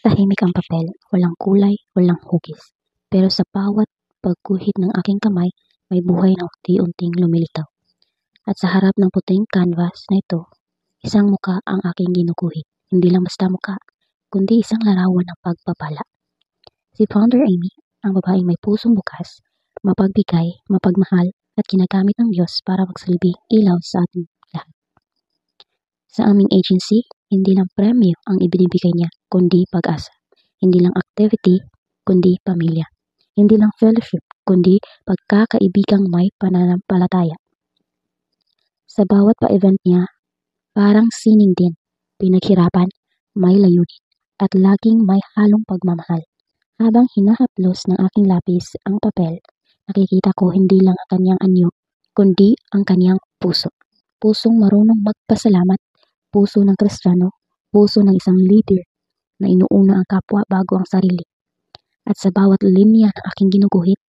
Tahimik ang papel, walang kulay, walang hugis. Pero sa bawat pagguhit ng aking kamay, may buhay na unti-unting lumilitaw. At sa harap ng puting canvas na ito, isang muka ang aking ginuguhit. Hindi lang basta muka, kundi isang larawan ng pagpapala. Si Founder Amy, ang babaeng may pusong bukas, mapagbigay, mapagmahal, at ginagamit ng Diyos para magsilbi ilaw sa ating lahat. Sa aming agency, hindi lang premyo ang ibinibigay niya, kundi pag-asa. Hindi lang activity, kundi pamilya. Hindi lang fellowship, kundi pagkakaibigang may pananampalataya. Sa bawat pa-event niya, parang sining din, pinaghirapan, may layunin, at laging may halong pagmamahal. Habang hinahaplos ng aking lapis ang papel, nakikita ko hindi lang ang kanyang anyo, kundi ang kanyang puso. Pusong marunong magpasalamat, puso ng Kristiyano, puso ng isang leader na inuuna ang kapwa bago ang sarili. At sa bawat linya ng aking ginuguhit,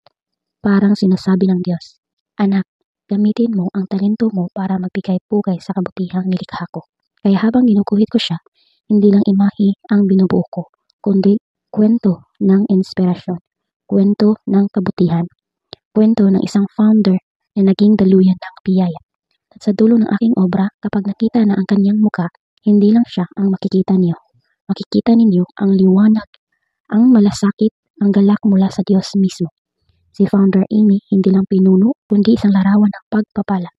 parang sinasabi ng Diyos, "Anak, gamitin mo ang talento mo para magbigay pugay sa kabutihang nilikha ko." Kaya habang ginuguhit ko siya, hindi lang imahe ang binubuo ko, kundi kwento ng inspirasyon, kwento ng kabutihan, kwento ng isang founder na naging daluyan ng biyaya. At sa dulo ng aking obra, kapag nakita na ang kanyang muka, hindi lang siya ang makikita niyo. Makikita ninyo ang liwanag, ang malasakit, ang galak mula sa Diyos mismo. Si Founder Amy hindi lang pinuno, kundi isang larawan ng pagpapala.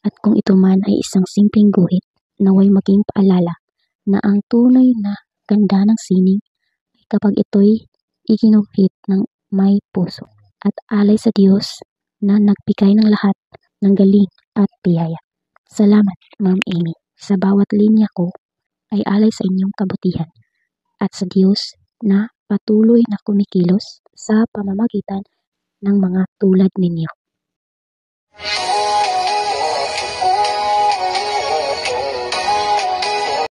At kung ito man ay isang simpleng guhit, naway maging paalala na ang tunay na ganda ng sining ay kapag ito'y iginuhit ng may puso at alay sa Diyos na nagbigay ng lahat ng galing at biyaya. Salamat, Ma'am Amy. Sa bawat linya ko ay alay sa inyong kabutihan at sa Diyos na patuloy na kumikilos sa pamamagitan ng mga tulad ninyo.